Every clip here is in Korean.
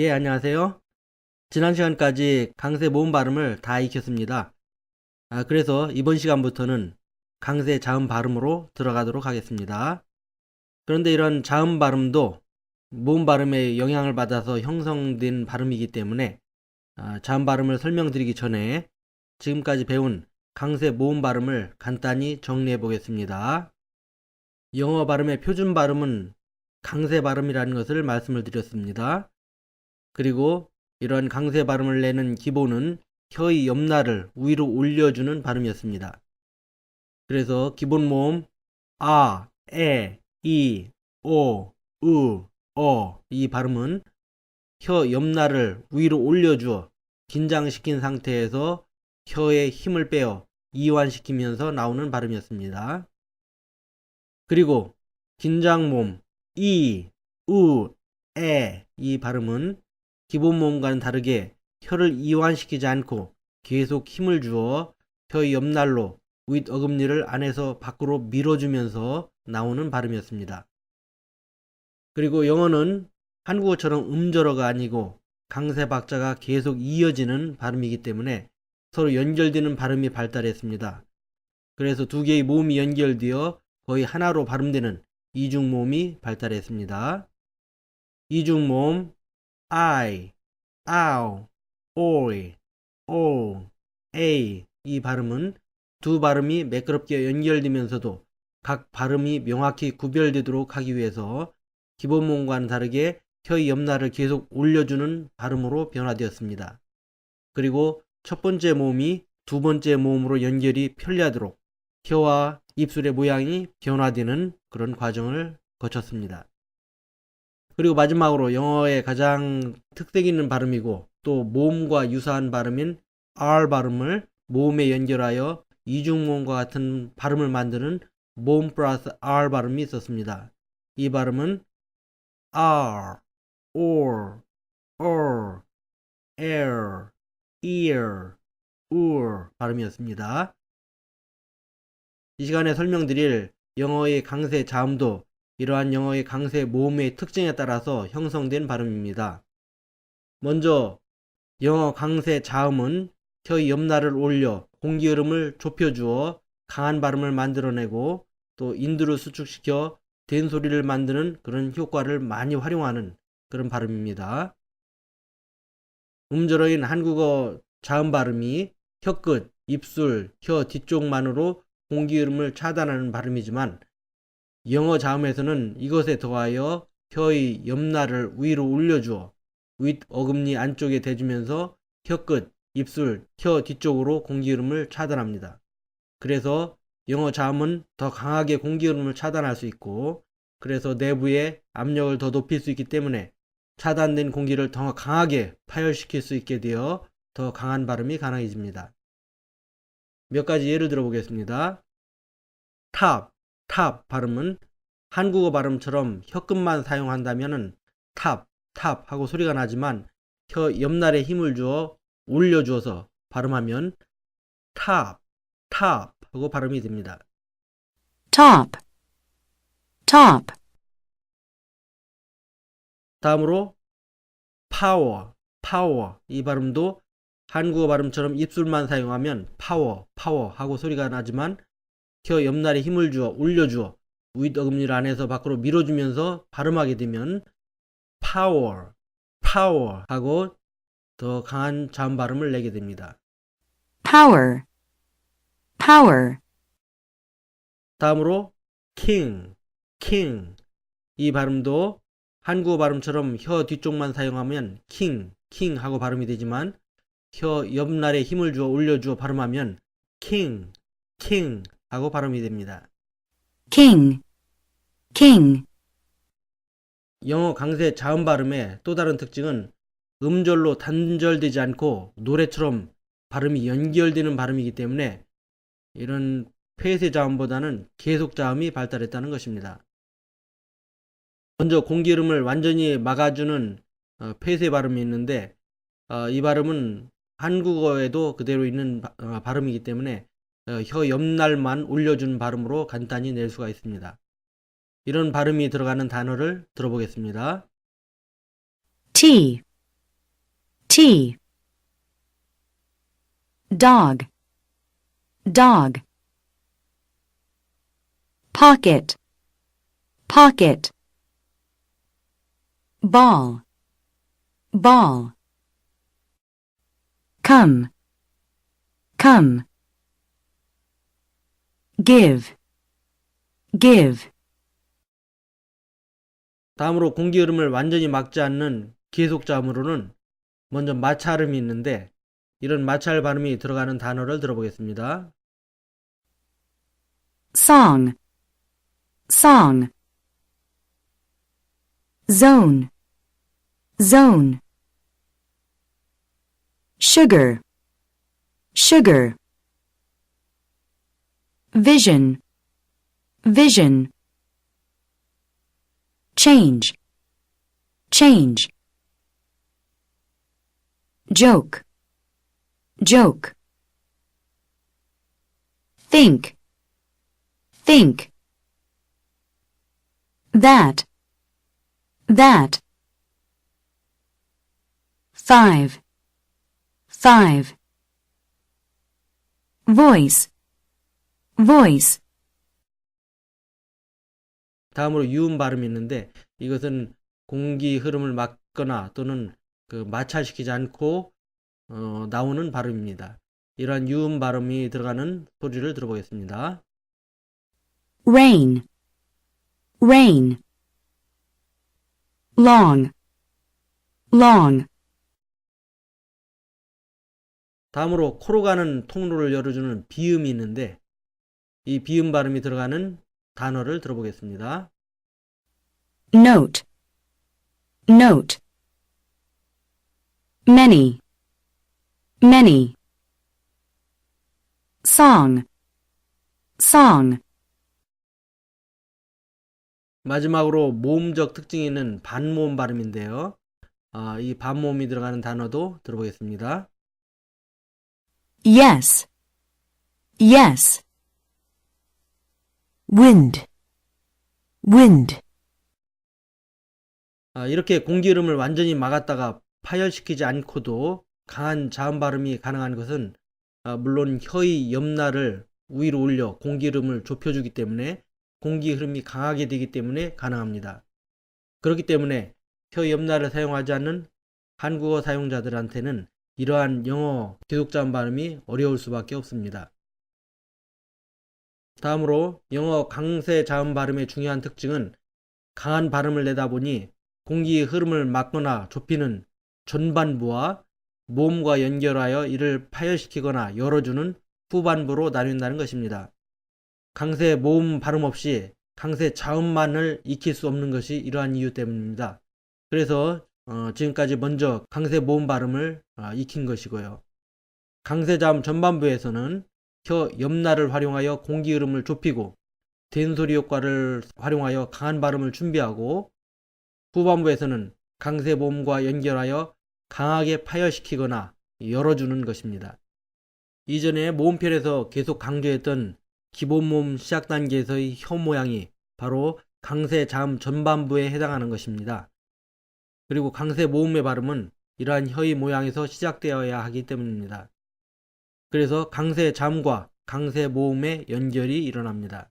예, 안녕하세요. 지난 시간까지 강세 모음 발음을 다 익혔습니다. 그래서 이번 시간부터는 강세 자음 발음으로 들어가도록 하겠습니다. 그런데 이런 자음 발음도 모음 발음의 영향을 받아서 형성된 발음이기 때문에 자음 발음을 설명드리기 전에 지금까지 배운 강세 모음 발음을 간단히 정리해 보겠습니다. 영어 발음의 표준 발음은 강세 발음이라는 것을 말씀을 드렸습니다. 그리고 이러한 강세 발음을 내는 기본은 혀의 옆날을 위로 올려주는 발음이었습니다. 그래서 기본 모음 아, 에, 이, 오, 으, 이 발음은 혀 옆날을 위로 올려주어 긴장시킨 상태에서 혀에 힘을 빼어 이완시키면서 나오는 발음이었습니다. 그리고 긴장 모음 이, 우, 이 발음은 기본 모음과는 다르게 혀를 이완시키지 않고 계속 힘을 주어 혀의 옆날로 윗 어금니를 안에서 밖으로 밀어주면서 나오는 발음이었습니다. 그리고 영어는 한국어처럼 음절어가 아니고 강세 박자가 계속 이어지는 발음이기 때문에 서로 연결되는 발음이 발달했습니다. 그래서 두 개의 모음이 연결되어 거의 하나로 발음되는 이중 모음이 발달했습니다. 이중 모음 I, ow, oi, o, a 이 발음은 두 발음이 매끄럽게 연결되면서도 각 발음이 명확히 구별되도록 하기 위해서 기본 모음과는 다르게 혀의 옆날을 계속 올려주는 발음으로 변화되었습니다. 그리고 첫 번째 모음이 두 번째 모음으로 연결이 편리하도록 혀와 입술의 모양이 변화되는 그런 과정을 거쳤습니다. 그리고 마지막으로 영어의 가장 특색 있는 발음이고 또 모음과 유사한 발음인 R 발음을 모음에 연결하여 이중모음과 같은 발음을 만드는 모음 플러스 R 발음이 있었습니다. 이 발음은 R, or, air, ear, 발음이었습니다. 이 시간에 설명드릴 영어의 강세 자음도 이러한 영어의 강세 모음의 특징에 따라서 형성된 발음입니다. 먼저 영어 강세 자음은 혀의 옆날을 올려 공기 흐름을 좁혀주어 강한 발음을 만들어내고 또 인두를 수축시켜 된소리를 만드는 그런 효과를 많이 활용하는 그런 발음입니다. 음절어인 한국어 자음 발음이 혀끝, 입술, 혀 뒤쪽만으로 공기 흐름을 차단하는 발음이지만 영어 자음에서는 이것에 더하여 혀의 옆날을 위로 올려주어 윗 어금니 안쪽에 대주면서 혀끝, 입술, 혀 뒤쪽으로 공기 흐름을 차단합니다. 그래서 영어 자음은 더 강하게 공기 흐름을 차단할 수 있고 그래서 내부에 압력을 더 높일 수 있기 때문에 차단된 공기를 더 강하게 파열시킬 수 있게 되어 더 강한 발음이 가능해집니다. 몇 가지 예를 들어 보겠습니다. 탑 발음은 한국어 발음처럼 혀끝만 사용한다면 탑 하고 소리가 나지만 혀 옆날에 힘을 주어 올려주어서 발음하면 탑 하고 발음이 됩니다. top, top, 다음으로 파워 이 발음도 한국어 발음처럼 입술만 사용하면 파워 하고 소리가 나지만 혀 옆날에 힘을 주어 올려주어 윗 어금니를 안에서 밖으로 밀어주면서 발음하게 되면 파워 하고 더 강한 자음 발음을 내게 됩니다. power, power, 다음으로 king 이 발음도 한국어 발음처럼 혀 뒤쪽만 사용하면 king 하고 발음이 되지만 혀 옆날에 힘을 주어 올려주어 발음하면 king 하고 발음이 됩니다. king, king, 영어 강세 자음 발음의 또 다른 특징은 음절로 단절되지 않고 노래처럼 발음이 연결되는 발음이기 때문에 이런 폐쇄 자음보다는 계속 자음이 발달했다는 것입니다. 먼저 공기 흐름을 완전히 막아주는 폐쇄 발음이 있는데 이 발음은 한국어에도 그대로 있는 발음이기 때문에 혀 옆날만 올려준 발음으로 간단히 낼 수가 있습니다. 이런 발음이 들어가는 단어를 들어보겠습니다. tea, T. Dog, dog. Pocket, pocket. Ball, ball. Come, come. Give, give. 다음으로 공기 흐름을 완전히 막지 않는 계속자음으로는 먼저 마찰음이 있는데 이런 마찰 발음이 들어가는 단어를 들어보겠습니다. Song, song. Zone, zone. Sugar, sugar. Vision, vision. Change, change. Joke, joke. Think, think. That, that. 5, 5. Voice, voice. 다음으로 유음 발음이 있는데 이것은 공기 흐름을 막거나 또는 마찰시키지 않고 나오는 발음입니다. 이러한 유음 발음이 들어가는 소리를 들어보겠습니다. Rain, rain. Long, long. 다음으로 코로 가는 통로를 열어주는 비음이 있는데 이 비음 발음이 들어가는 단어를 들어보겠습니다. Note, note. Many, many. Song, song. 마지막으로 모음적 특징이 있는 반모음 발음인데요. 이 반모음이 들어가는 단어도 들어보겠습니다. Yes, yes. Wind, wind. 이렇게 공기 흐름을 완전히 막았다가 파열시키지 않고도 강한 자음 발음이 가능한 것은 물론 혀의 옆날을 위로 올려 공기 흐름을 좁혀주기 때문에 공기 흐름이 강하게 되기 때문에 가능합니다. 그렇기 때문에 혀 옆날을 사용하지 않는 한국어 사용자들한테는 이러한 영어 계속자음 발음이 어려울 수밖에 없습니다. 다음으로 영어 강세 자음 발음의 중요한 특징은 강한 발음을 내다 보니 공기의 흐름을 막거나 좁히는 전반부와 모음과 연결하여 이를 파열시키거나 열어주는 후반부로 나뉜다는 것입니다. 강세 모음 발음 없이 강세 자음만을 익힐 수 없는 것이 이러한 이유 때문입니다. 그래서 지금까지 먼저 강세 모음 발음을 익힌 것이고요. 강세 자음 전반부에서는 혀 옆날을 활용하여 공기 흐름을 좁히고 된소리 효과를 활용하여 강한 발음을 준비하고 후반부에서는 강세 모음과 연결하여 강하게 파열시키거나 열어주는 것입니다. 이전에 모음편에서 계속 강조했던 기본 모음 시작 단계에서의 혀 모양이 바로 강세 자음 전반부에 해당하는 것입니다. 그리고 강세 모음의 발음은 이러한 혀의 모양에서 시작되어야 하기 때문입니다. 그래서 강세 자음과 강세 모음의 연결이 일어납니다.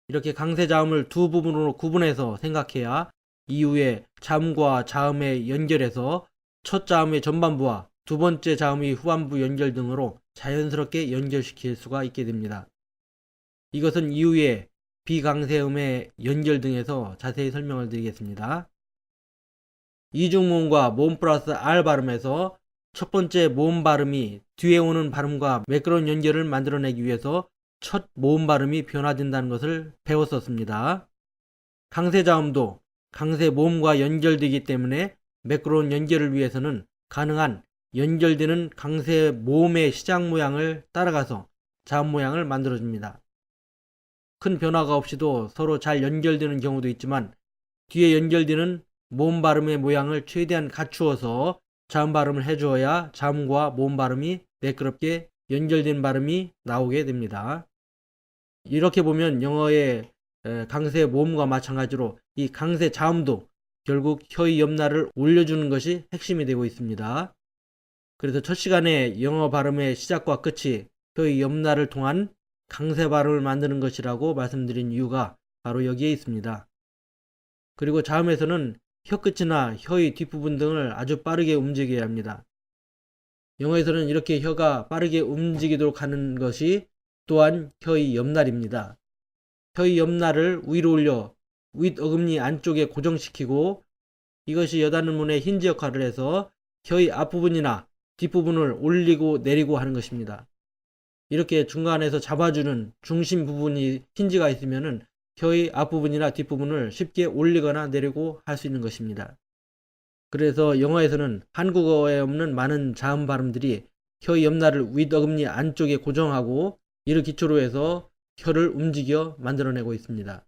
이렇게 강세 자음을 두 부분으로 구분해서 생각해야 이후에 자음과 자음의 연결해서 첫 자음의 전반부와 두 번째 자음의 후반부 연결 등으로 자연스럽게 연결시킬 수가 있게 됩니다. 이것은 이후에 비강세음의 연결 등에서 자세히 설명을 드리겠습니다. 이중모음과 모음 플러스 R 발음에서 첫 번째 모음 발음이 뒤에 오는 발음과 매끄러운 연결을 만들어내기 위해서 첫 모음 발음이 변화된다는 것을 배웠었습니다. 강세 자음도 강세 모음과 연결되기 때문에 매끄러운 연결을 위해서는 가능한 연결되는 강세 모음의 시작 모양을 따라가서 자음 모양을 만들어줍니다. 큰 변화가 없이도 서로 잘 연결되는 경우도 있지만 뒤에 연결되는 모음 발음의 모양을 최대한 갖추어서 자음 발음을 해주어야 자음과 모음 발음이 매끄럽게 연결된 발음이 나오게 됩니다. 이렇게 보면 영어의 강세 모음과 마찬가지로 이 강세 자음도 결국 혀의 옆날을 올려주는 것이 핵심이 되고 있습니다. 그래서 첫 시간에 영어 발음의 시작과 끝이 혀의 옆날을 통한 강세 발음을 만드는 것이라고 말씀드린 이유가 바로 여기에 있습니다. 그리고 자음에서는 혀 끝이나 혀의 뒷부분 등을 아주 빠르게 움직여야 합니다. 영어에서는 이렇게 혀가 빠르게 움직이도록 하는 것이 또한 혀의 옆날입니다. 혀의 옆날을 위로 올려 윗 어금니 안쪽에 고정시키고 이것이 여닫는 문의 힌지 역할을 해서 혀의 앞부분이나 뒷부분을 올리고 내리고 하는 것입니다. 이렇게 중간에서 잡아주는 중심 부분이 힌지가 있으면은 혀의 앞부분이나 뒷부분을 쉽게 올리거나 내리고 할 수 있는 것입니다. 그래서 영어에서는 한국어에 없는 많은 자음 발음들이 혀의 옆날을 윗 어금니 안쪽에 고정하고 이를 기초로 해서 혀를 움직여 만들어내고 있습니다.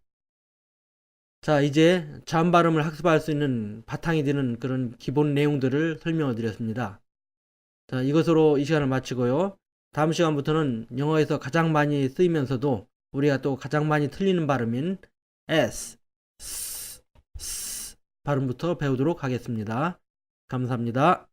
자, 이제 자음 발음을 학습할 수 있는 바탕이 되는 그런 기본 내용들을 설명을 드렸습니다. 자, 이것으로 이 시간을 마치고요. 다음 시간부터는 영어에서 가장 많이 쓰이면서도 우리가 또 가장 많이 틀리는 발음인 S, S 발음부터 배우도록 하겠습니다. 감사합니다.